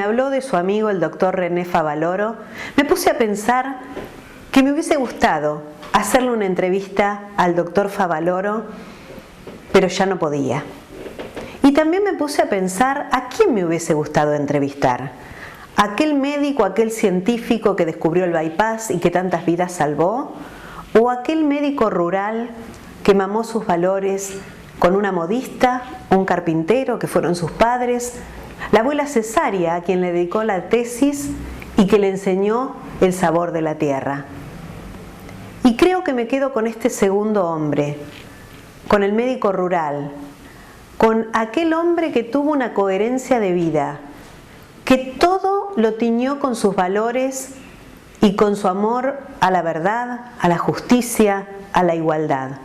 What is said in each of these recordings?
habló de su amigo el doctor René Favaloro, me puse a pensar que me hubiese gustado hacerle una entrevista al doctor Favaloro, pero ya no podía. Y también me puse a pensar a quién me hubiese gustado entrevistar. ¿Aquel médico, aquel científico que descubrió el bypass y que tantas vidas salvó? ¿O aquel médico rural que mamó sus valores con una modista, un carpintero que fueron sus padres, la abuela Cesárea a quien le dedicó la tesis y que le enseñó el sabor de la tierra? Y creo que me quedo con este segundo hombre, con el médico rural, con aquel hombre que tuvo una coherencia de vida, que todo lo tiñó con sus valores y con su amor a la verdad, a la justicia, a la igualdad.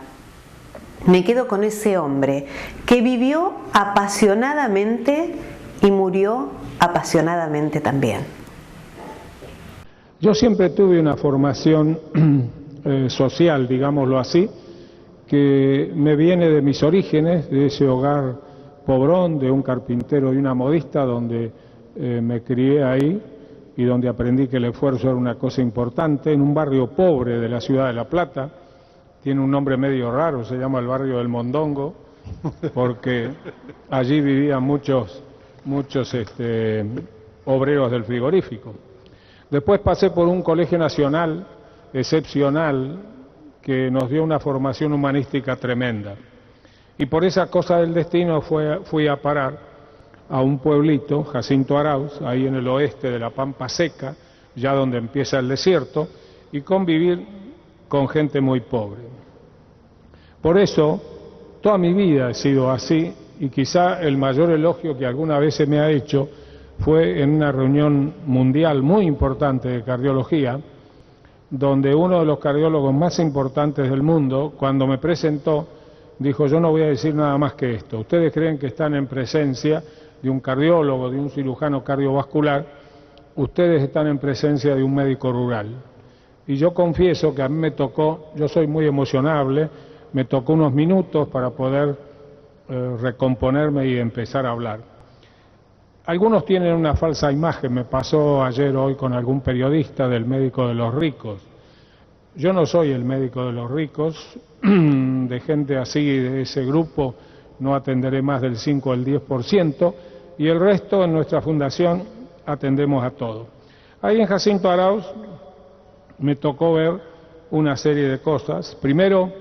Me quedo con ese hombre que vivió apasionadamente y murió apasionadamente también. Yo siempre tuve una formación social, digámoslo así, que me viene de mis orígenes, de ese hogar pobrón, de un carpintero y una modista, donde me crié ahí y donde aprendí que el esfuerzo era una cosa importante, en un barrio pobre de la ciudad de La Plata. Tiene un nombre medio raro, se llama el barrio del Mondongo, porque allí vivían muchos obreros del frigorífico. Después pasé por un colegio nacional excepcional que nos dio una formación humanística tremenda. Y por esa cosa del destino fui a parar a un pueblito, Jacinto Arauz, ahí en el oeste de la Pampa Seca, ya donde empieza el desierto, y convivir con gente muy pobre. Por eso, toda mi vida he sido así, y quizá el mayor elogio que alguna vez se me ha hecho fue en una reunión mundial muy importante de cardiología, donde uno de los cardiólogos más importantes del mundo, cuando me presentó, dijo: yo no voy a decir nada más que esto. Ustedes creen que están en presencia de un cardiólogo, de un cirujano cardiovascular, ustedes están en presencia de un médico rural. Y yo confieso que a mí me tocó, yo soy muy emocionable, me tocó unos minutos para poder recomponerme y empezar a hablar. Algunos tienen una falsa imagen, me pasó ayer hoy con algún periodista, del médico de los ricos. Yo no soy el médico de los ricos, de gente así, de ese grupo, no atenderé más del 5 o el 10%, y el resto en nuestra fundación atendemos a todo. Ahí en Jacinto Arauz me tocó ver una serie de cosas. Primero,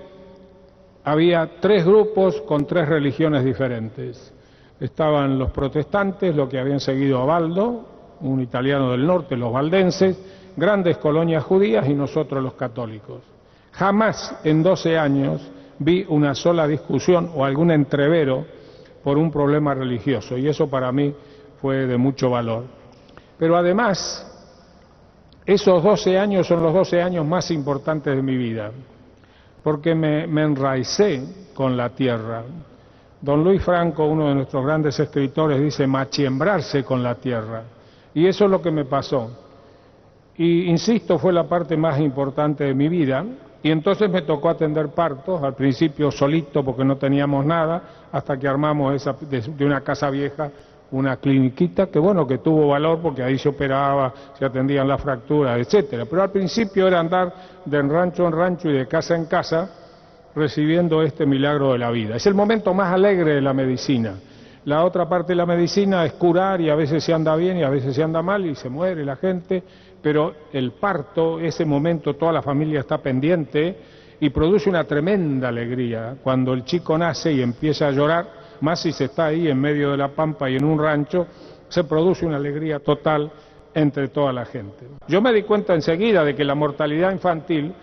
había 3 grupos con 3 religiones diferentes. Estaban los protestantes, los que habían seguido a Baldo, un italiano del norte, los valdenses, grandes colonias judías, y nosotros los católicos. Jamás en 12 años vi una sola discusión o algún entrevero por un problema religioso, y eso para mí fue de mucho valor. Pero además, esos 12 años son los 12 años más importantes de mi vida, porque me enraicé con la tierra. Don Luis Franco, uno de nuestros grandes escritores, dice machiembrarse con la tierra, y eso es lo que me pasó. Y insisto, fue la parte más importante de mi vida. Y entonces me tocó atender partos, al principio solito porque no teníamos nada, hasta que armamos de una casa vieja una cliniquita que bueno, que tuvo valor porque ahí se operaba, se atendían las fracturas, etcétera. Pero al principio era andar de rancho en rancho y de casa en casa recibiendo este milagro de la vida. Es el momento más alegre de la medicina. La otra parte de la medicina es curar, y a veces se anda bien y a veces se anda mal y se muere la gente. Pero el parto, ese momento, toda la familia está pendiente y produce una tremenda alegría. Cuando el chico nace y empieza a llorar, más si se está ahí en medio de la pampa y en un rancho, se produce una alegría total entre toda la gente. Yo me di cuenta enseguida de que la mortalidad infantil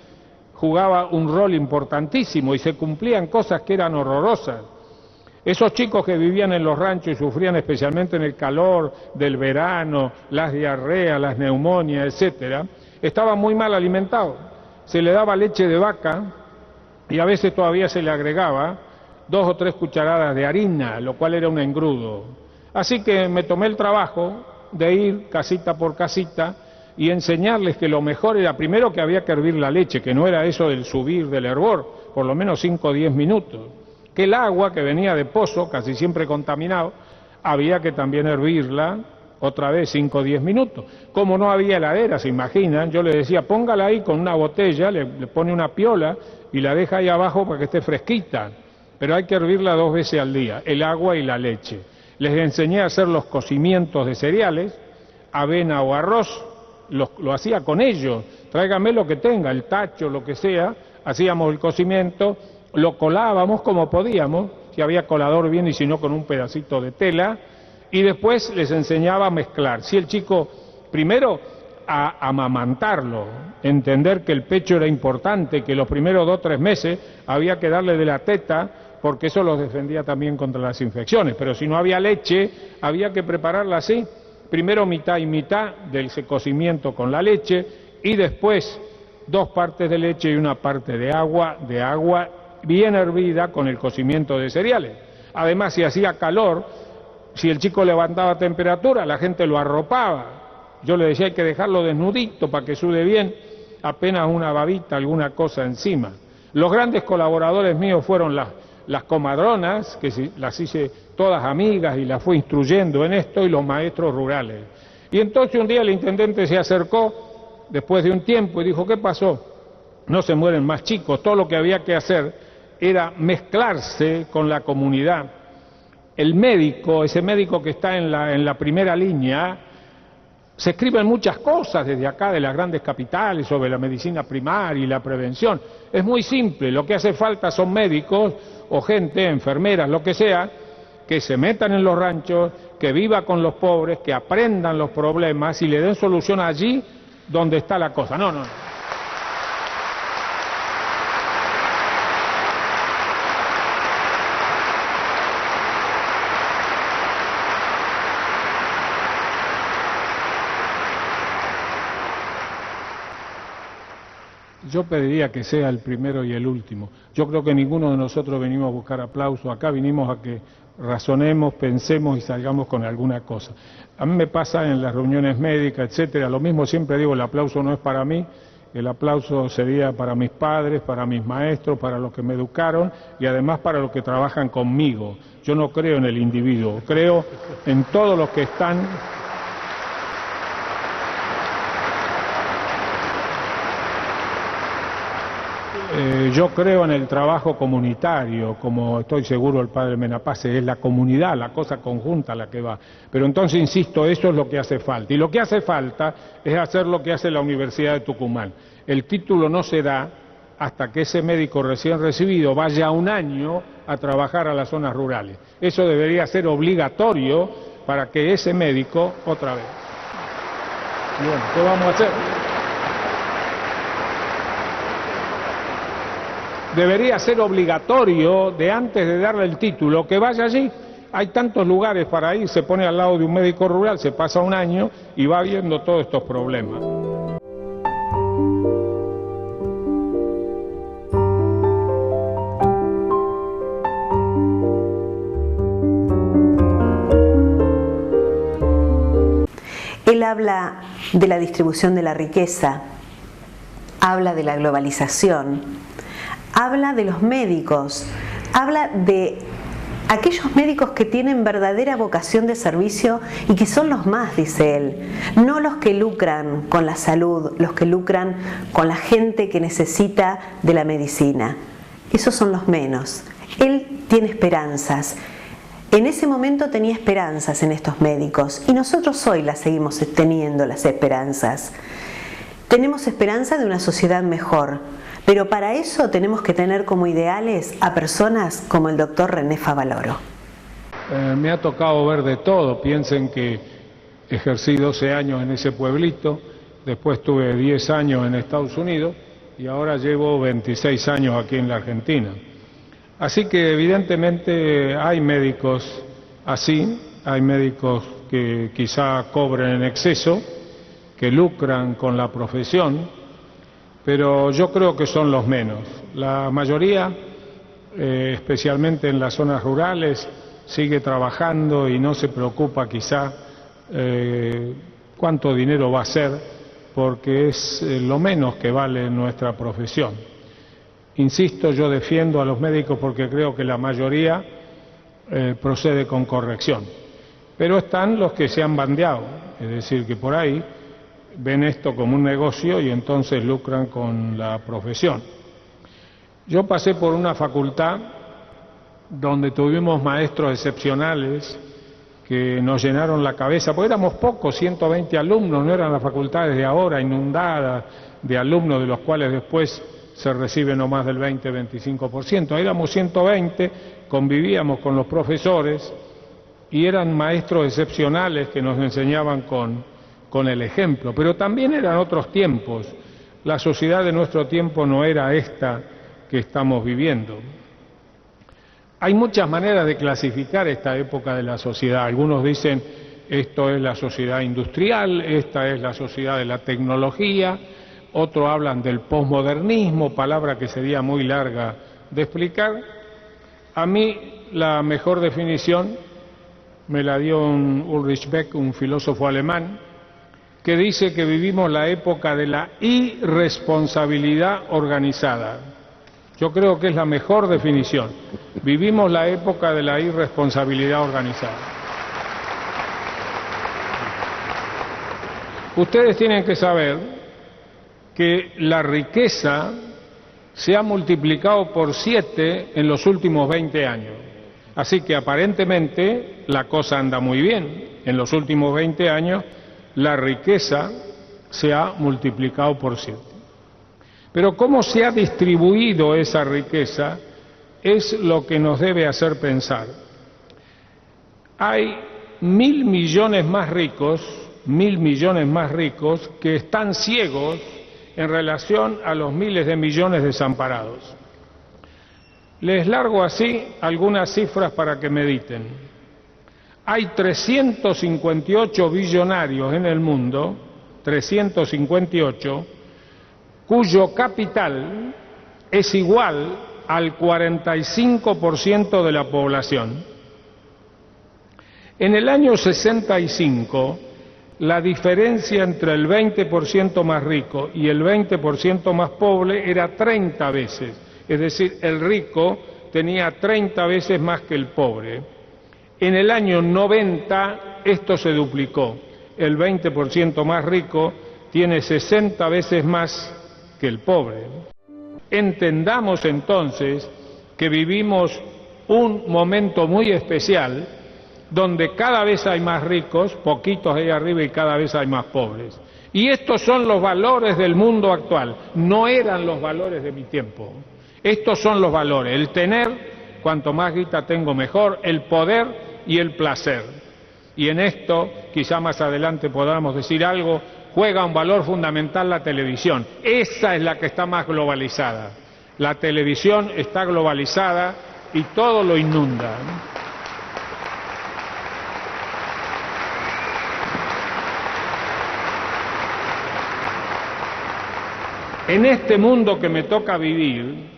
jugaba un rol importantísimo y se cumplían cosas que eran horrorosas. Esos chicos que vivían en los ranchos y sufrían especialmente en el calor del verano, las diarreas, las neumonias, etcétera, estaban muy mal alimentados. Se le daba leche de vaca y a veces todavía se le agregaba 2 o 3 cucharadas de harina, lo cual era un engrudo. Así que me tomé el trabajo de ir casita por casita y enseñarles que lo mejor era primero que había que hervir la leche, que no era eso del subir del hervor, por lo menos 5 o 10 minutos. Que el agua que venía de pozo, casi siempre contaminado, había que también hervirla otra vez 5 o 10 minutos. Como no había heladera, se imaginan, yo le decía, póngala ahí con una botella, le pone una piola y la deja ahí abajo para que esté fresquita. Pero hay que hervirla 2 veces al día, el agua y la leche. Les enseñé a hacer los cocimientos de cereales, avena o arroz, lo hacía con ellos, tráigame lo que tenga, el tacho, lo que sea, hacíamos el cocimiento, lo colábamos como podíamos, si había colador bien y si no con un pedacito de tela, y después les enseñaba a mezclar. Si el chico, primero a amamantarlo, entender que el pecho era importante, que los primeros 2 o 3 meses había que darle de la teta, porque eso los defendía también contra las infecciones, pero si no había leche, había que prepararla así, primero mitad y mitad del cocimiento con la leche, y después 2 partes de leche y 1 parte de agua bien hervida con el cocimiento de cereales. Además, si hacía calor, si el chico levantaba temperatura, la gente lo arropaba. Yo le decía, hay que dejarlo desnudito para que sude bien, apenas una babita, alguna cosa encima. Los grandes colaboradores míos fueron las comadronas, que las hice todas amigas y las fui instruyendo en esto, y los maestros rurales. Y entonces un día el intendente se acercó, después de un tiempo, y dijo, ¿qué pasó? No se mueren más chicos, todo lo que había que hacer era mezclarse con la comunidad. El médico, ese médico que está en la primera línea, se escriben muchas cosas desde acá de las grandes capitales sobre la medicina primaria y la prevención. Es muy simple, lo que hace falta son médicos o gente, enfermeras, lo que sea, que se metan en los ranchos, que viva con los pobres, que aprendan los problemas y le den solución allí donde está la cosa. No. Yo pediría que sea el primero y el último. Yo creo que ninguno de nosotros venimos a buscar aplauso acá, vinimos a que razonemos, pensemos y salgamos con alguna cosa. A mí me pasa en las reuniones médicas, etcétera, lo mismo siempre digo, el aplauso no es para mí, el aplauso sería para mis padres, para mis maestros, para los que me educaron y además para los que trabajan conmigo. Yo no creo en el individuo, creo en todos los que están... Yo creo en el trabajo comunitario, como estoy seguro el padre Menapace, es la comunidad, la cosa conjunta la que va. Pero entonces, insisto, eso es lo que hace falta. Y lo que hace falta es hacer lo que hace la Universidad de Tucumán. El título no se da hasta que ese médico recién recibido vaya 1 año a trabajar a las zonas rurales. Eso debería ser obligatorio para que ese médico, otra vez. Y bueno, ¿qué vamos a hacer? Debería ser obligatorio, de antes de darle el título, que vaya allí. Hay tantos lugares para ir, se pone al lado de un médico rural, se pasa 1 año y va viendo todos estos problemas. Él habla de la distribución de la riqueza, habla de la globalización, habla de los médicos, habla de aquellos médicos que tienen verdadera vocación de servicio y que son los más, dice él, no los que lucran con la salud, los que lucran con la gente que necesita de la medicina. Esos son los menos. Él tiene esperanzas. En ese momento tenía esperanzas en estos médicos y nosotros hoy las seguimos teniendo, las esperanzas. Tenemos esperanza de una sociedad mejor. Pero para eso tenemos que tener como ideales a personas como el doctor René Favaloro. Me ha tocado ver de todo. Piensen que ejercí 12 años en ese pueblito, después tuve 10 años en Estados Unidos y ahora llevo 26 años aquí en la Argentina. Así que evidentemente hay médicos así, hay médicos que quizá cobren en exceso, que lucran con la profesión, pero yo creo que son los menos. La mayoría, especialmente en las zonas rurales, sigue trabajando y no se preocupa quizá cuánto dinero va a ser, porque es lo menos que vale nuestra profesión. Insisto, yo defiendo a los médicos porque creo que la mayoría procede con corrección. Pero están los que se han bandeado, es decir, que por ahí ven esto como un negocio y entonces lucran con la profesión. Yo pasé por una facultad donde tuvimos maestros excepcionales que nos llenaron la cabeza, porque éramos pocos, 120 alumnos, no eran las facultades de ahora inundadas de alumnos, de los cuales después se recibe no más del 20-25%. Éramos 120, convivíamos con los profesores y eran maestros excepcionales que nos enseñaban con el ejemplo, pero también eran otros tiempos. La sociedad de nuestro tiempo no era esta que estamos viviendo. Hay muchas maneras de clasificar esta época de la sociedad. Algunos dicen esto es la sociedad industrial, esta es la sociedad de la tecnología, otros hablan del posmodernismo, palabra que sería muy larga de explicar. A mí la mejor definición me la dio Ulrich Beck, un filósofo alemán, que dice que vivimos la época de la irresponsabilidad organizada. Yo creo que es la mejor definición. Vivimos la época de la irresponsabilidad organizada. Ustedes tienen que saber que la riqueza se ha multiplicado por 7 en los últimos 20 años. Así que aparentemente la cosa anda muy bien. En los últimos 20 años la riqueza se ha multiplicado por 7. Pero cómo se ha distribuido esa riqueza es lo que nos debe hacer pensar. Hay 1.000 millones más ricos, 1.000 millones más ricos que están ciegos en relación a los miles de millones desamparados. Les largo así algunas cifras para que mediten. Hay 358 billonarios en el mundo, 358, cuyo capital es igual al 45% de la población. En el año 65, la diferencia entre el 20% más rico y el 20% más pobre era 30 veces. Es decir, el rico tenía 30 veces más que el pobre. En el año 90 esto se duplicó. El 20% más rico tiene 60 veces más que el pobre. Entendamos entonces que vivimos un momento muy especial donde cada vez hay más ricos, poquitos ahí arriba, y cada vez hay más pobres. Y estos son los valores del mundo actual, no eran los valores de mi tiempo. Estos son los valores, el tener, cuanto más guita tengo mejor, el poder y el placer. Y en esto, quizá más adelante podamos decir algo, juega un valor fundamental la televisión. Esa es la que está más globalizada. La televisión está globalizada y todo lo inunda. En este mundo que me toca vivir,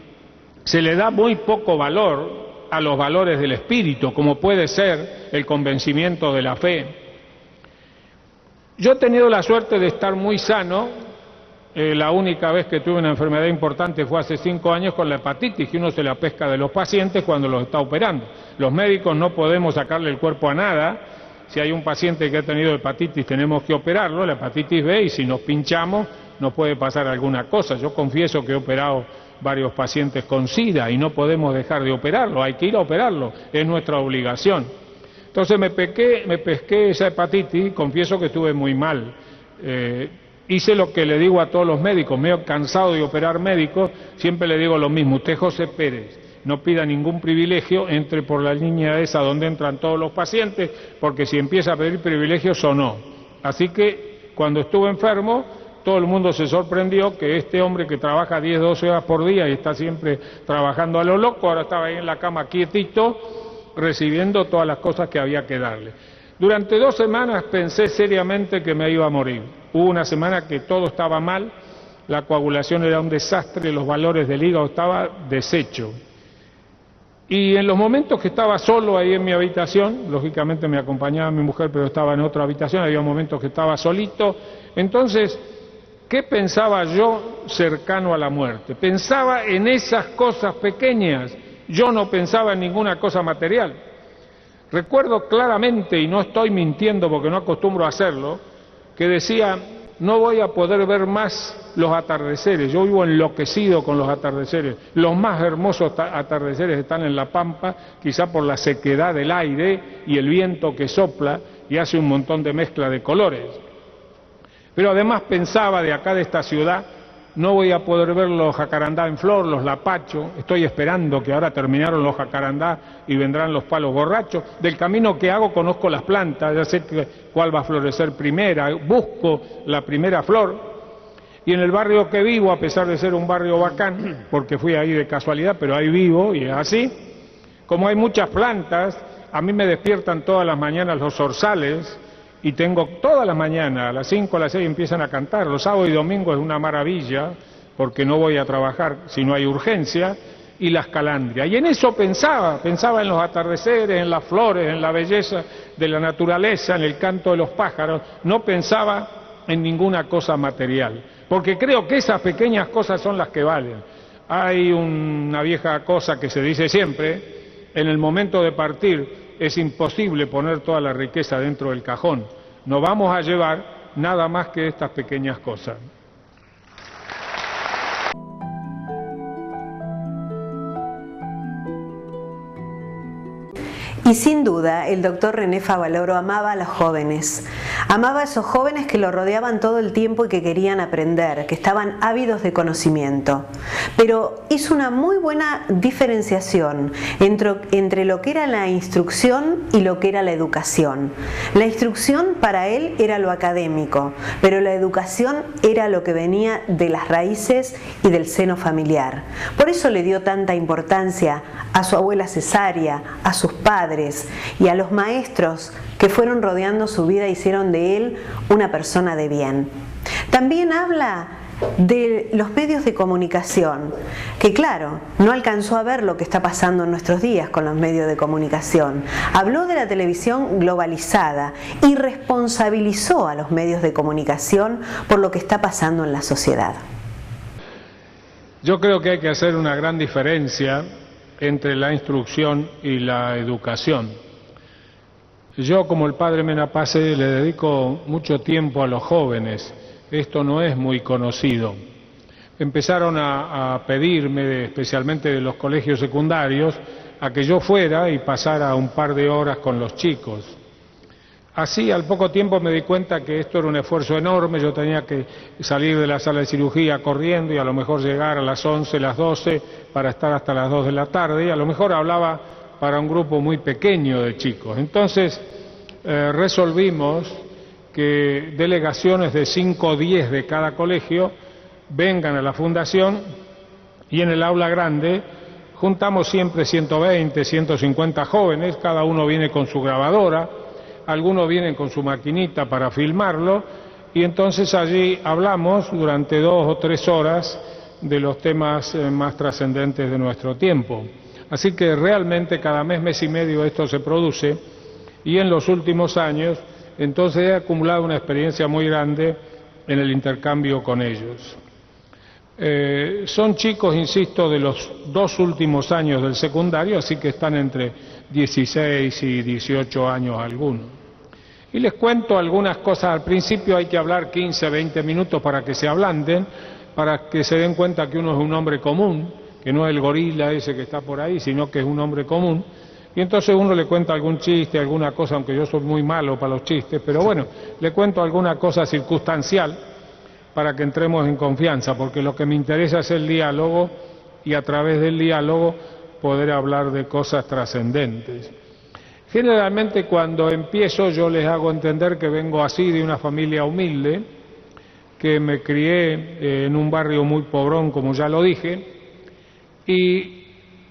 se le da muy poco valor a los valores del espíritu, como puede ser el convencimiento de la fe. Yo he tenido la suerte de estar muy sano. La única vez que tuve una enfermedad importante fue hace 5 años con la hepatitis, que uno se la pesca de los pacientes cuando los está operando. Los médicos no podemos sacarle el cuerpo a nada. Si hay un paciente que ha tenido hepatitis, tenemos que operarlo, la hepatitis B, y si nos pinchamos, nos puede pasar alguna cosa. Yo confieso que he operado varios pacientes con SIDA y no podemos dejar de operarlo, hay que ir a operarlo, es nuestra obligación. Entonces me pesqué esa hepatitis, confieso que estuve muy mal. Hice lo que le digo a todos los médicos, me he cansado de operar médicos, siempre le digo lo mismo: usted, José Pérez, no pida ningún privilegio, entre por la línea esa donde entran todos los pacientes, porque si empieza a pedir privilegios o no. Así que cuando estuve enfermo, todo el mundo se sorprendió que este hombre que trabaja 10, 12 horas por día y está siempre trabajando a lo loco, ahora estaba ahí en la cama quietito, recibiendo todas las cosas que había que darle. Durante 2 semanas pensé seriamente que me iba a morir. Hubo una semana que todo estaba mal, la coagulación era un desastre, los valores del hígado estaban deshechos. Y en los momentos que estaba solo ahí en mi habitación, lógicamente me acompañaba mi mujer, pero estaba en otra habitación, había momentos que estaba solito. Entonces, ¿qué pensaba yo cercano a la muerte? Pensaba en esas cosas pequeñas, yo no pensaba en ninguna cosa material. Recuerdo claramente, y no estoy mintiendo porque no acostumbro a hacerlo, que decía, no voy a poder ver más los atardeceres. Yo vivo enloquecido con los atardeceres. Los más hermosos atardeceres están en La Pampa, quizá por la sequedad del aire y el viento que sopla y hace un montón de mezcla de colores. Pero además pensaba, de acá de esta ciudad, no voy a poder ver los jacarandá en flor, los lapachos. Estoy esperando que ahora terminaron los jacarandá y vendrán los palos borrachos. Del camino que hago conozco las plantas, ya sé cuál va a florecer primera, busco la primera flor. Y en el barrio que vivo, a pesar de ser un barrio bacán, porque fui ahí de casualidad, pero ahí vivo y es así, como hay muchas plantas, a mí me despiertan todas las mañanas los zorzales, y tengo todas las mañanas, a las 5, a las 6 empiezan a cantar. Los sábados y domingos es una maravilla, porque no voy a trabajar si no hay urgencia, y las calandrias. Y en eso pensaba en los atardeceres, en las flores, en la belleza de la naturaleza, en el canto de los pájaros. No pensaba en ninguna cosa material, porque creo que esas pequeñas cosas son las que valen. Hay una vieja cosa que se dice siempre, en el momento de partir, es imposible poner toda la riqueza dentro del cajón. No vamos a llevar nada más que estas pequeñas cosas. Y sin duda, el doctor René Favaloro amaba a los jóvenes. Amaba a esos jóvenes que lo rodeaban todo el tiempo y que querían aprender, que estaban ávidos de conocimiento. Pero hizo una muy buena diferenciación entre lo que era la instrucción y lo que era la educación. La instrucción para él era lo académico, pero la educación era lo que venía de las raíces y del seno familiar. Por eso le dio tanta importancia a su abuela Cesárea, a sus padres y a los maestros que fueron rodeando su vida e hicieron de él una persona de bien. También habla de los medios de comunicación, que claro, no alcanzó a ver lo que está pasando en nuestros días con los medios de comunicación. Habló de la televisión globalizada y responsabilizó a los medios de comunicación por lo que está pasando en la sociedad. Yo creo que hay que hacer una gran diferencia entre la instrucción y la educación. Yo, como el padre Mena Pase, le dedico mucho tiempo a los jóvenes. Esto no es muy conocido. Empezaron a pedirme, especialmente de los colegios secundarios, a que yo fuera y pasara un par de horas con los chicos. Así, al poco tiempo me di cuenta que esto era un esfuerzo enorme. Yo tenía que salir de la sala de cirugía corriendo y a lo mejor llegar a las 11, las 12 para estar hasta las 2 de la tarde, y a lo mejor hablaba para un grupo muy pequeño de chicos. Entonces resolvimos que delegaciones de 5 o 10 de cada colegio vengan a la fundación, y en el aula grande juntamos siempre 120, 150 jóvenes, cada uno viene con su grabadora, algunos vienen con su maquinita para filmarlo, y entonces allí hablamos durante 2 o 3 horas de los temas más trascendentes de nuestro tiempo. Así que realmente cada mes, mes y medio esto se produce, y en los últimos años entonces he acumulado una experiencia muy grande en el intercambio con ellos. Son chicos, insisto, de los 2 últimos años del secundario, así que están entre 16 y 18 años algunos. Y les cuento algunas cosas. Al principio hay que hablar 15, 20 minutos para que se ablanden, para que se den cuenta que uno es un hombre común, que no es el gorila ese que está por ahí, sino que es un hombre común. Y entonces uno le cuenta algún chiste, alguna cosa, aunque yo soy muy malo para los chistes, pero bueno, le cuento alguna cosa circunstancial para que entremos en confianza, porque lo que me interesa es el diálogo, y a través del diálogo poder hablar de cosas trascendentes. Generalmente cuando empiezo yo les hago entender que vengo así de una familia humilde, que me crié en un barrio muy pobrón, como ya lo dije, y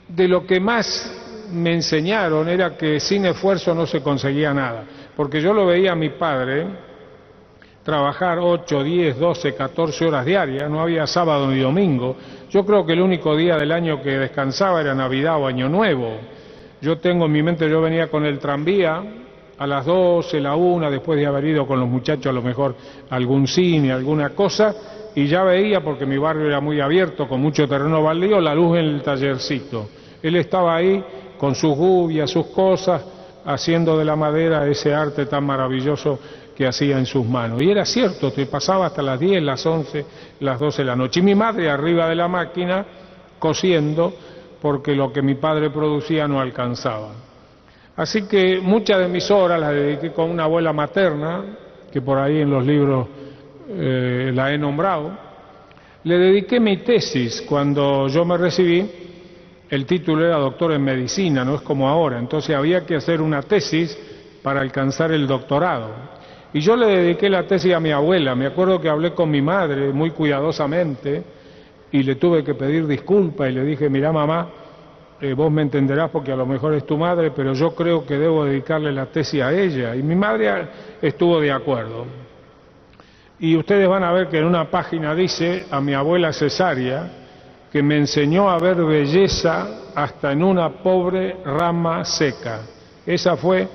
de lo que más me enseñaron era que sin esfuerzo no se conseguía nada, porque yo lo veía a mi padre trabajar 8, 10, 12, 14 horas diarias, no había sábado ni domingo. Yo creo que el único día del año que descansaba era Navidad o Año Nuevo. Yo tengo en mi mente, yo venía con el tranvía a las 12, la 1, después de haber ido con los muchachos a lo mejor a algún cine, alguna cosa, y ya veía, porque mi barrio era muy abierto, con mucho terreno baldío, la luz en el tallercito. Él estaba ahí con sus gubias, sus cosas, haciendo de la madera ese arte tan maravilloso que hacía en sus manos. Y era cierto, te pasaba hasta las 10, las 11, las 12 de la noche. Y mi madre arriba de la máquina cosiendo, porque lo que mi padre producía no alcanzaba. Así que muchas de mis horas las dediqué con una abuela materna, que por ahí en los libros la he nombrado. Le dediqué mi tesis cuando yo me recibí. El título era doctor en medicina, no es como ahora, entonces había que hacer una tesis para alcanzar el doctorado. Y yo le dediqué la tesis a mi abuela. Me acuerdo que hablé con mi madre muy cuidadosamente y le tuve que pedir disculpas y le dije, mirá mamá, vos me entenderás porque a lo mejor es tu madre, pero yo creo que debo dedicarle la tesis a ella. Y mi madre estuvo de acuerdo. Y ustedes van a ver que en una página dice a mi abuela Cesárea, que me enseñó a ver belleza hasta en una pobre rama seca. Esa fue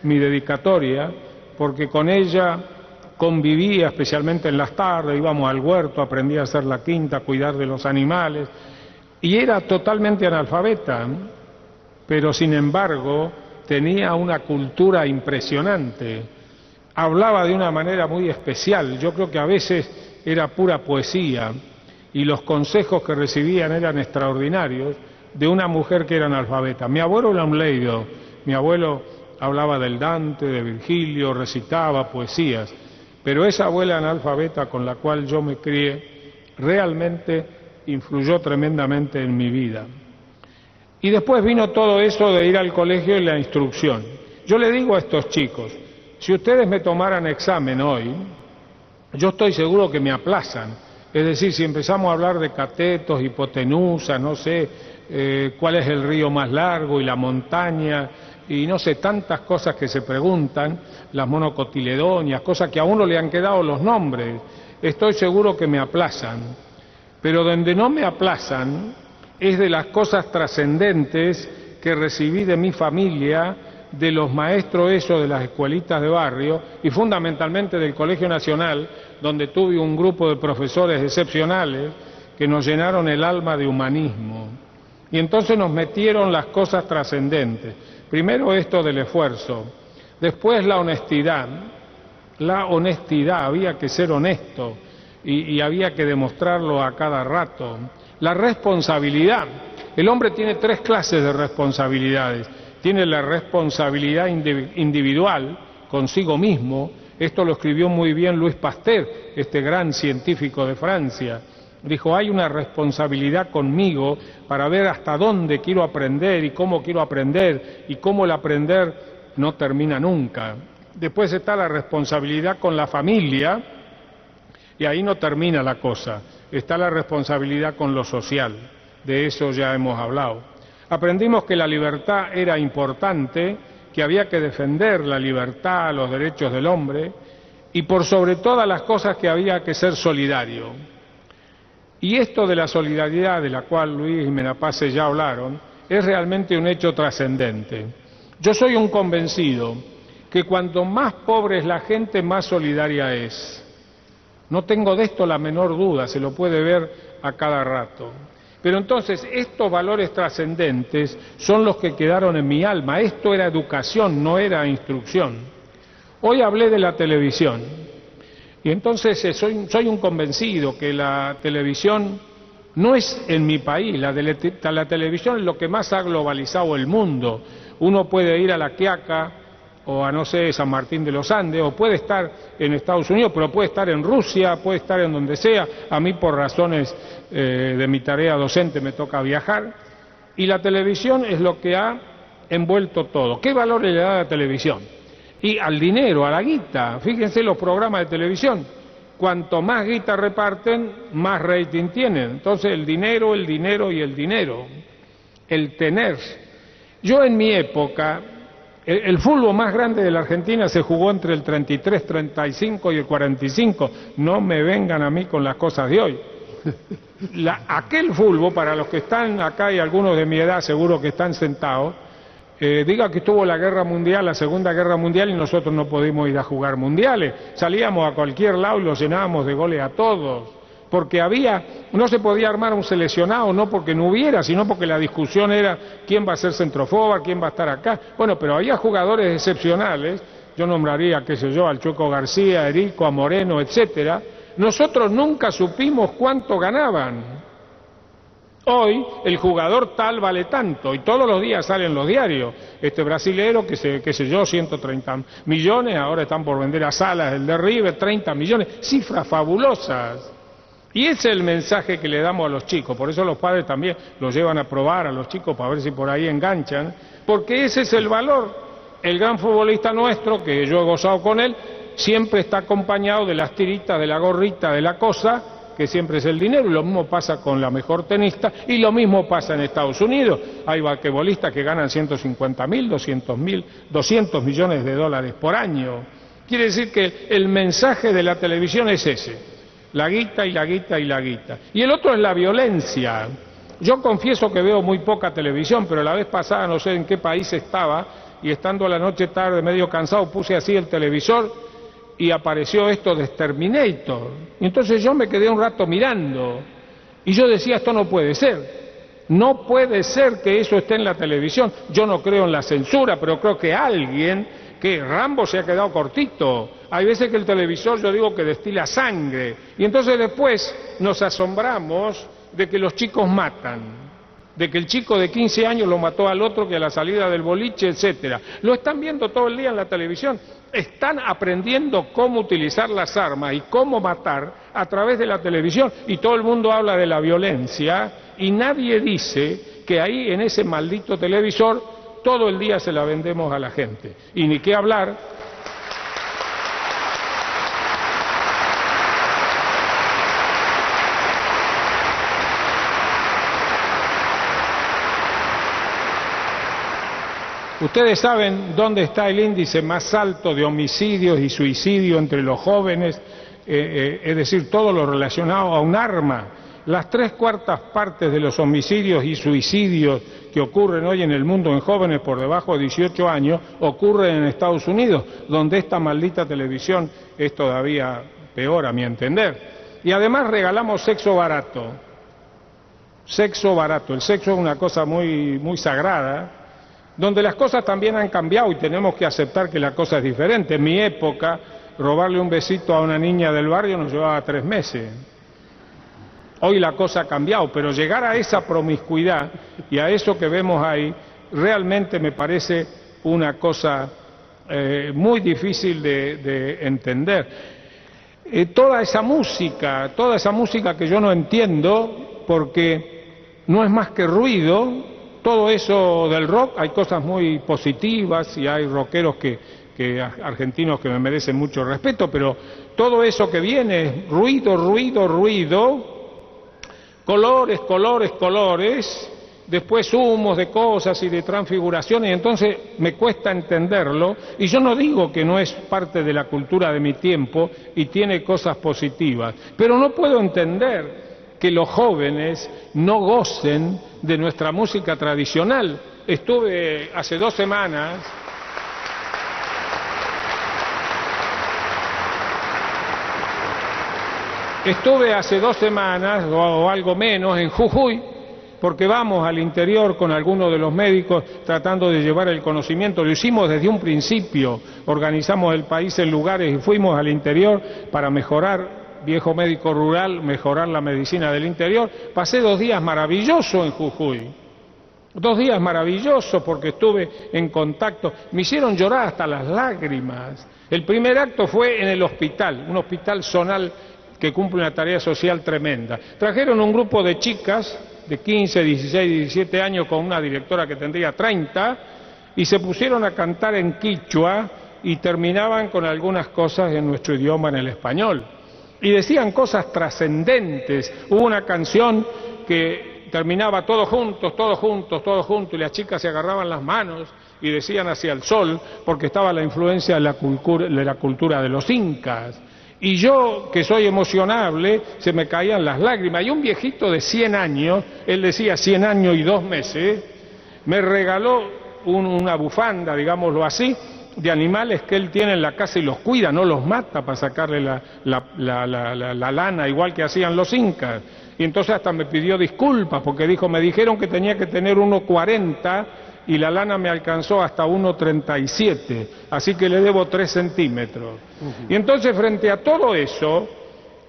mi dedicatoria, porque con ella convivía, especialmente en las tardes, íbamos al huerto, aprendí a hacer la quinta, a cuidar de los animales, y era totalmente analfabeta, pero sin embargo tenía una cultura impresionante. Hablaba de una manera muy especial, yo creo que a veces era pura poesía, y los consejos que recibían eran extraordinarios de una mujer que era analfabeta. Mi abuelo era un leido, mi abuelo hablaba del Dante, de Virgilio, recitaba poesías, pero esa abuela analfabeta con la cual yo me crié realmente influyó tremendamente en mi vida. Y después vino todo eso de ir al colegio y la instrucción. Yo le digo a estos chicos, si ustedes me tomaran examen hoy, yo estoy seguro que me aplazan. Es decir, si empezamos a hablar de catetos, hipotenusa, no sé cuál es el río más largo y la montaña, y no sé, tantas cosas que se preguntan, las monocotiledonias, cosas que a uno le han quedado los nombres, estoy seguro que me aplazan. Pero donde no me aplazan es de las cosas trascendentes que recibí de mi familia, de los maestros esos de las escuelitas de barrio y fundamentalmente del Colegio Nacional, donde tuve un grupo de profesores excepcionales que nos llenaron el alma de humanismo. Y entonces nos metieron las cosas trascendentes. Primero esto del esfuerzo, después la honestidad. La honestidad, había que ser honesto y había que demostrarlo a cada rato. La responsabilidad. El hombre tiene 3 clases de responsabilidades. Tiene la responsabilidad individual consigo mismo. Esto lo escribió muy bien Louis Pasteur, este gran científico de Francia. Dijo, hay una responsabilidad conmigo para ver hasta dónde quiero aprender y cómo quiero aprender y cómo el aprender no termina nunca. Después está la responsabilidad con la familia y ahí no termina la cosa. Está la responsabilidad con lo social, de eso ya hemos hablado. Aprendimos que la libertad era importante, que había que defender la libertad, los derechos del hombre, y por sobre todas las cosas que había que ser solidario. Y esto de la solidaridad, de la cual Luis y Menapace ya hablaron, es realmente un hecho trascendente. Yo soy un convencido que cuanto más pobre es la gente, más solidaria es. No tengo de esto la menor duda, se lo puede ver a cada rato. Pero entonces estos valores trascendentes son los que quedaron en mi alma. Esto era educación, no era instrucción. Hoy hablé de la televisión y entonces soy un convencido que la televisión no es en mi país. La televisión es lo que más ha globalizado el mundo. Uno puede ir a La Quiaca o a, no sé, San Martín de los Andes, o puede estar en Estados Unidos, pero puede estar en Rusia, puede estar en donde sea. A mí por razones de mi tarea docente me toca viajar, y la televisión es lo que ha envuelto todo. ¿Qué valor le da la televisión? Y al dinero, a la guita. Fíjense los programas de televisión. Cuanto más guita reparten, más rating tienen. Entonces el dinero y el dinero. El tener. Yo en mi época, el fútbol más grande de la Argentina se jugó entre el 33, 35 y el 45. No me vengan a mí con las cosas de hoy. Aquel fútbol, para los que están acá y algunos de mi edad seguro que están sentados, diga que estuvo la guerra mundial, la segunda guerra mundial, y nosotros no pudimos ir a jugar mundiales. Salíamos a cualquier lado y los llenábamos de goles a todos. porque no se podía armar un seleccionado, no porque no hubiera, sino porque la discusión era quién va a ser centroforward, quién va a estar acá. Bueno, pero había jugadores excepcionales, yo nombraría, qué sé yo, al Chueco García, a Erico, a Moreno, etcétera. Nosotros nunca supimos cuánto ganaban. Hoy el jugador tal vale tanto y todos los días salen los diarios. Este brasilero, qué sé yo, 130 millones, ahora están por vender a Salas, el de River, 30 millones, cifras fabulosas. Y ese es el mensaje que le damos a los chicos, por eso los padres también los llevan a probar a los chicos para ver si por ahí enganchan, porque ese es el valor. El gran futbolista nuestro, que yo he gozado con él, siempre está acompañado de las tiritas, de la gorrita, de la cosa, que siempre es el dinero, y lo mismo pasa con la mejor tenista, y lo mismo pasa en Estados Unidos. Hay basquetbolistas que ganan 150.000, 200.000, 200 millones de dólares por año. Quiere decir que el mensaje de la televisión es ese: la guita y la guita y la guita. Y el otro es la violencia. Yo confieso que veo muy poca televisión, pero la vez pasada no sé en qué país estaba, y estando a la noche tarde medio cansado puse así el televisor y apareció esto de Terminator. Y entonces yo me quedé un rato mirando y yo decía, esto no puede ser. No puede ser que eso esté en la televisión. Yo no creo en la censura, pero creo que que Rambo se ha quedado cortito. Hay veces que el televisor, yo digo, que destila sangre. Y entonces después nos asombramos de que los chicos matan, de que el chico de 15 años lo mató al otro que a la salida del boliche, etcétera. Lo están viendo todo el día en la televisión. Están aprendiendo cómo utilizar las armas y cómo matar a través de la televisión. Y todo el mundo habla de la violencia y nadie dice que ahí en ese maldito televisor todo el día se la vendemos a la gente. Y ni qué hablar. Ustedes saben dónde está el índice más alto de homicidios y suicidios entre los jóvenes, es decir, todo lo relacionado a un arma. Las 3/4 partes de los homicidios y suicidios que ocurren hoy en el mundo en jóvenes por debajo de 18 años ocurren en Estados Unidos, donde esta maldita televisión es todavía peor, a mi entender. Y además regalamos sexo barato. Sexo barato. El sexo es una cosa muy, muy sagrada, donde las cosas también han cambiado y tenemos que aceptar que la cosa es diferente. En mi época, robarle un besito a una niña del barrio nos llevaba 3 meses. Hoy la cosa ha cambiado, pero llegar a esa promiscuidad y a eso que vemos ahí, realmente me parece una cosa muy difícil de entender. Toda esa música que yo no entiendo, porque no es más que ruido. Todo eso del rock, hay cosas muy positivas y hay rockeros argentinos que me merecen mucho respeto, pero todo eso que viene es ruido, ruido, ruido, colores, colores, colores, después humos de cosas y de transfiguraciones, y entonces me cuesta entenderlo, y yo no digo que no es parte de la cultura de mi tiempo y tiene cosas positivas, pero no puedo entender que los jóvenes no gocen de nuestra música tradicional. Estuve hace 2 semanas o algo menos en Jujuy, porque vamos al interior con algunos de los médicos tratando de llevar el conocimiento. Lo hicimos desde un principio, organizamos el país en lugares y fuimos al interior para mejorar, viejo médico rural, mejorar la medicina del interior. Pasé 2 días maravillosos en Jujuy, 2 días maravillosos porque estuve en contacto, me hicieron llorar hasta las lágrimas. El primer acto fue en el hospital, un hospital zonal que cumple una tarea social tremenda. Trajeron un grupo de chicas de 15, 16, 17 años con una directora que tendría 30 y se pusieron a cantar en quichua y terminaban con algunas cosas en nuestro idioma, en el español. Y decían cosas trascendentes. Hubo una canción que terminaba todos juntos, todos juntos, todos juntos, y las chicas se agarraban las manos y decían hacia el sol, porque estaba la influencia de la cultura de los incas. Y yo, que soy emocionable, se me caían las lágrimas. Y un viejito de 100 años, él decía 100 años y 2 meses, me regaló una bufanda, digámoslo así, de animales que él tiene en la casa y los cuida, no los mata para sacarle la lana, igual que hacían los incas. Y entonces hasta me pidió disculpas, porque dijo, me dijeron que tenía que tener 1,40 y la lana me alcanzó hasta 1,37, así que le debo 3 centímetros. Y entonces frente a todo eso,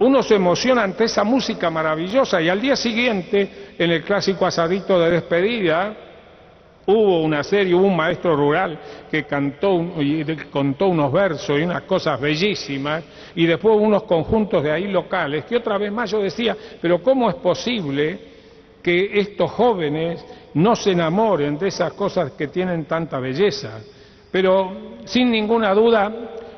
uno se emociona ante esa música maravillosa, y al día siguiente, en el clásico asadito de despedida, hubo un maestro rural que contó unos versos y unas cosas bellísimas, y después unos conjuntos de ahí locales, que otra vez más yo decía, pero ¿cómo es posible que estos jóvenes no se enamoren de esas cosas que tienen tanta belleza? Pero sin ninguna duda,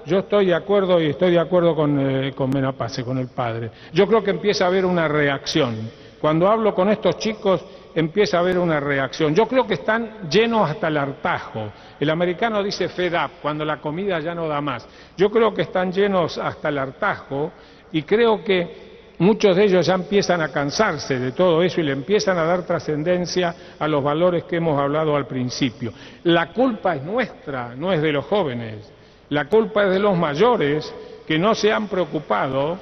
yo estoy de acuerdo, y estoy de acuerdo con Menapace, con el padre. Yo creo que empieza a haber una reacción. Cuando hablo con estos chicos, empieza a haber una reacción. Yo creo que están llenos hasta el hartazgo. El americano dice fed up, cuando la comida ya no da más. Yo creo que están llenos hasta el hartazgo, y creo que muchos de ellos ya empiezan a cansarse de todo eso y le empiezan a dar trascendencia a los valores que hemos hablado al principio. La culpa es nuestra, no es de los jóvenes. La culpa es de los mayores, que no se han preocupado .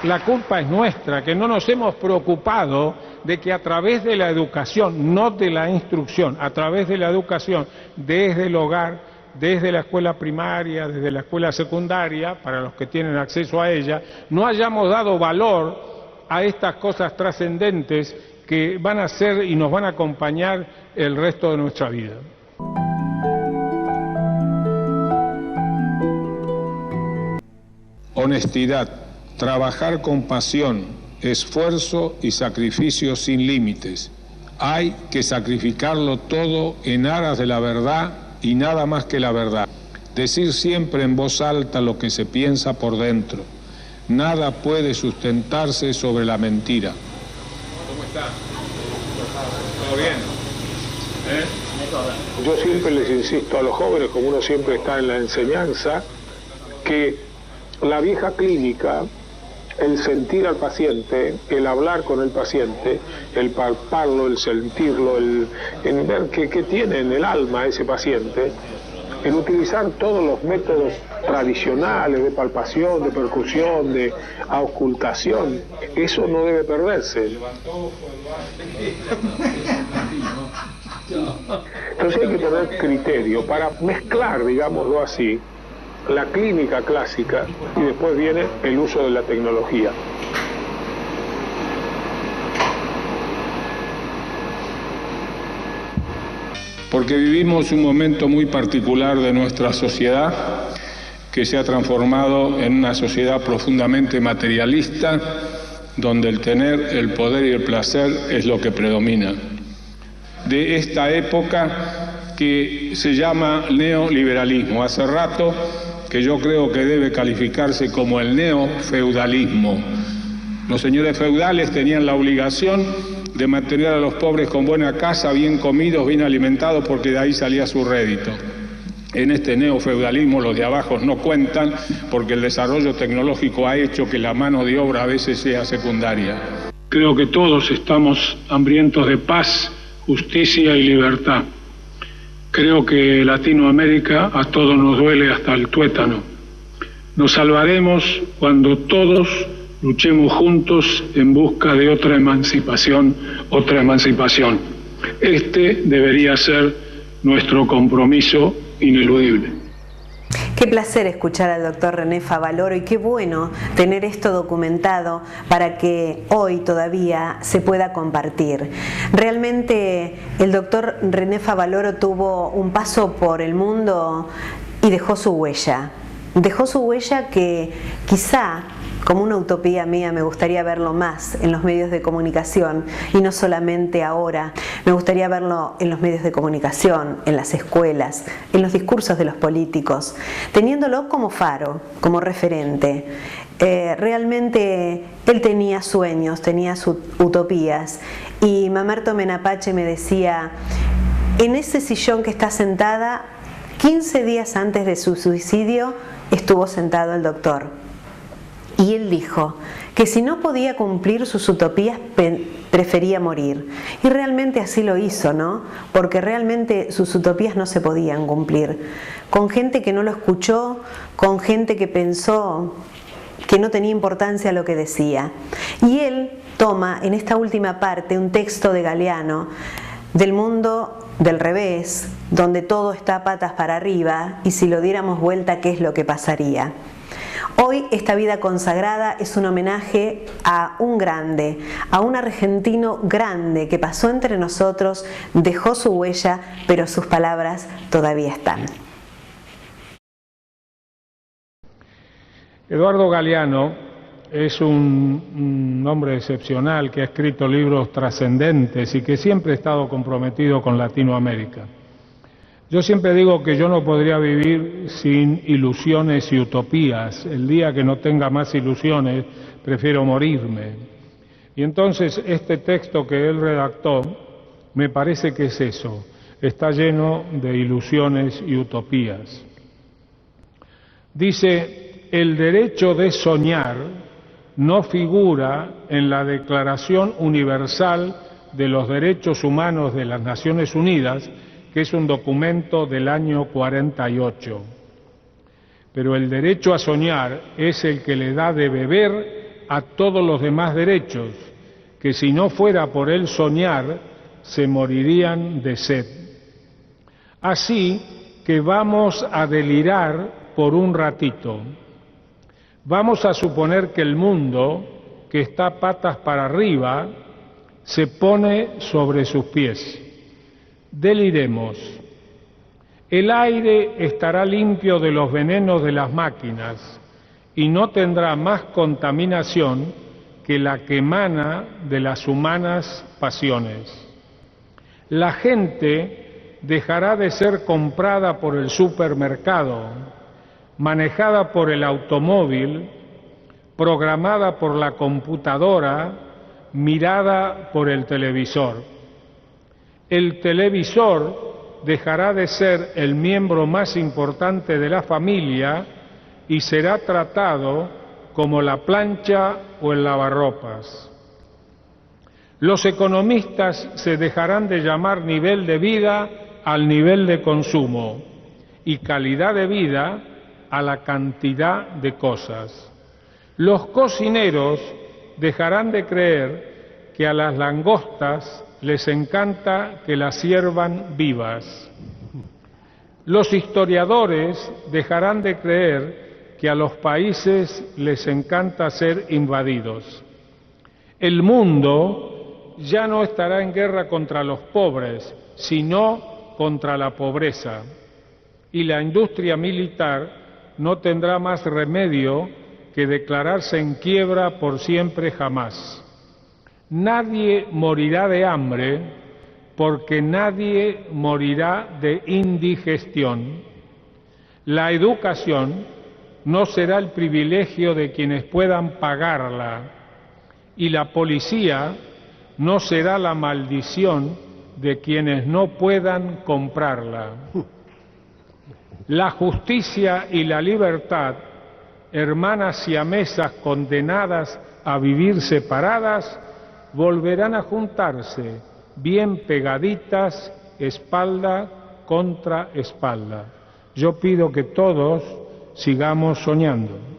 La culpa es nuestra, que no nos hemos preocupado de que a través de la educación, no de la instrucción, a través de la educación, desde el hogar, desde la escuela primaria, desde la escuela secundaria, para los que tienen acceso a ella, no hayamos dado valor a estas cosas trascendentes que van a ser y nos van a acompañar el resto de nuestra vida. Honestidad. Trabajar con pasión, esfuerzo y sacrificio sin límites. Hay que sacrificarlo todo en aras de la verdad y nada más que la verdad. Decir siempre en voz alta lo que se piensa por dentro. Nada puede sustentarse sobre la mentira. ¿Cómo está? ¿Todo bien? Yo siempre les insisto a los jóvenes, como uno siempre está en la enseñanza, que la vieja clínica, el sentir al paciente, el hablar con el paciente, el palparlo, el sentirlo, el ver qué tiene en el alma ese paciente, el utilizar todos los métodos tradicionales de palpación, de percusión, de auscultación, eso no debe perderse. Entonces hay que tener criterio para mezclar, digámoslo así, la clínica clásica y después viene el uso de la tecnología. Porque vivimos un momento muy particular de nuestra sociedad que se ha transformado en una sociedad profundamente materialista, donde el tener, el poder y el placer es lo que predomina. De esta época que se llama neoliberalismo. Hace rato que yo creo que debe calificarse como el neofeudalismo. Los señores feudales tenían la obligación de mantener a los pobres con buena casa, bien comidos, bien alimentados, porque de ahí salía su rédito. En este neofeudalismo los de abajo no cuentan, porque el desarrollo tecnológico ha hecho que la mano de obra a veces sea secundaria. Creo que todos estamos hambrientos de paz, justicia y libertad. Creo que Latinoamérica a todos nos duele hasta el tuétano. Nos salvaremos cuando todos luchemos juntos en busca de otra emancipación. Este debería ser nuestro compromiso ineludible. Qué placer escuchar al doctor René Favaloro, y qué bueno tener esto documentado para que hoy todavía se pueda compartir. Realmente el doctor René Favaloro tuvo un paso por el mundo y dejó su huella. Dejó su huella que quizá, como una utopía mía, me gustaría verlo más en los medios de comunicación, y no solamente ahora. Me gustaría verlo en los medios de comunicación, en las escuelas, en los discursos de los políticos, teniéndolo como faro, como referente. Realmente él tenía sueños, tenía sus utopías, y Mamerto Menapace me decía, en ese sillón que está sentada, 15 días antes de su suicidio estuvo sentado el doctor. Y él dijo que si no podía cumplir sus utopías prefería morir. Y realmente así lo hizo, ¿no? Porque realmente sus utopías no se podían cumplir. Con gente que no lo escuchó, con gente que pensó que no tenía importancia lo que decía. Y él toma en esta última parte un texto de Galeano, del mundo del revés, donde todo está patas para arriba, y si lo diéramos vuelta, ¿qué es lo que pasaría? Hoy esta vida consagrada es un homenaje a un grande, a un argentino grande que pasó entre nosotros, dejó su huella, pero sus palabras todavía están. Eduardo Galeano es un hombre excepcional que ha escrito libros trascendentes y que siempre ha estado comprometido con Latinoamérica. Yo siempre digo que yo no podría vivir sin ilusiones y utopías. El día que no tenga más ilusiones, prefiero morirme. Y entonces este texto que él redactó, me parece que es eso, está lleno de ilusiones y utopías. Dice, el derecho de soñar no figura en la Declaración Universal de los Derechos Humanos de las Naciones Unidas, que es un documento del año 48. Pero el derecho a soñar es el que le da de beber a todos los demás derechos, que si no fuera por el soñar, se morirían de sed. Así que vamos a delirar por un ratito. Vamos a suponer que el mundo, que está patas para arriba, se pone sobre sus pies. Deliremos. El aire estará limpio de los venenos de las máquinas y no tendrá más contaminación que la que emana de las humanas pasiones. La gente dejará de ser comprada por el supermercado, manejada por el automóvil, programada por la computadora, mirada por el televisor. El televisor dejará de ser el miembro más importante de la familia y será tratado como la plancha o el lavarropas. Los economistas se dejarán de llamar nivel de vida al nivel de consumo y calidad de vida a la cantidad de cosas. Los cocineros dejarán de creer que a las langostas les encanta que las sirvan vivas. Los historiadores dejarán de creer que a los países les encanta ser invadidos. El mundo ya no estará en guerra contra los pobres, sino contra la pobreza. Y la industria militar no tendrá más remedio que declararse en quiebra por siempre jamás. Nadie morirá de hambre porque nadie morirá de indigestión. La educación no será el privilegio de quienes puedan pagarla y la policía no será la maldición de quienes no puedan comprarla. La justicia y la libertad, hermanas siamesas condenadas a vivir separadas, volverán a juntarse bien pegaditas, espalda contra espalda. Yo pido que todos sigamos soñando.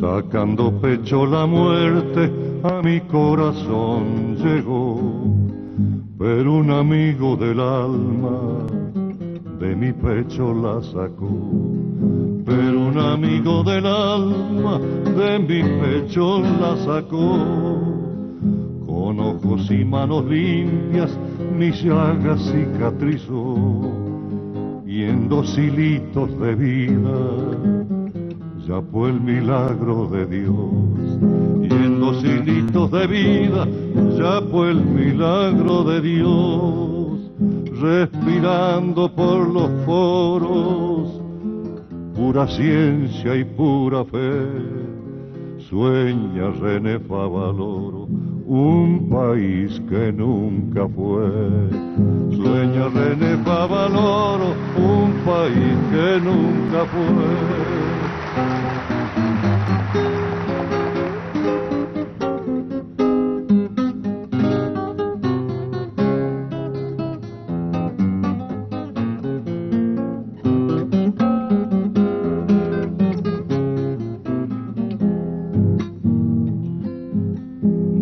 Sacando pecho la muerte a mi corazón llegó, pero un amigo del alma de mi pecho la sacó. Pero un amigo del alma de mi pecho la sacó. Con ojos y manos limpias mi llaga cicatrizó, y en 2 hilitos de vida ya fue el milagro de Dios. Y en 2 hilitos de vida ya fue el milagro de Dios. Respirando por los poros, pura ciencia y pura fe, sueña René Favaloro un país que nunca fue. Sueña René Favaloro un país que nunca fue.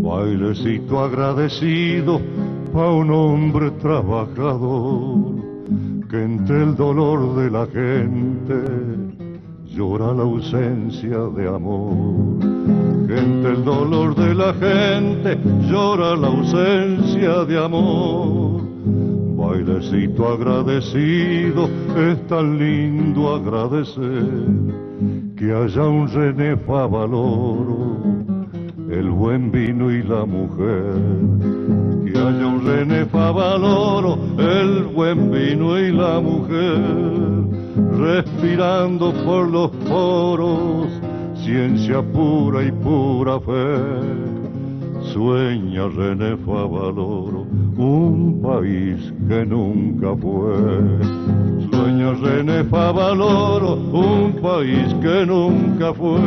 Bailecito agradecido pa' un hombre trabajador que entre el dolor de la gente llora la ausencia de amor. Que entre el dolor de la gente llora la ausencia de amor. Bailecito agradecido, es tan lindo agradecer que haya un René Favaloro, el buen vino y la mujer. Que haya un René Favaloro, el buen vino y la mujer. Respirando por los poros, ciencia pura y pura fe. Sueña René Favaloro un país que nunca fue. Sueña René Favaloro un país que nunca fue.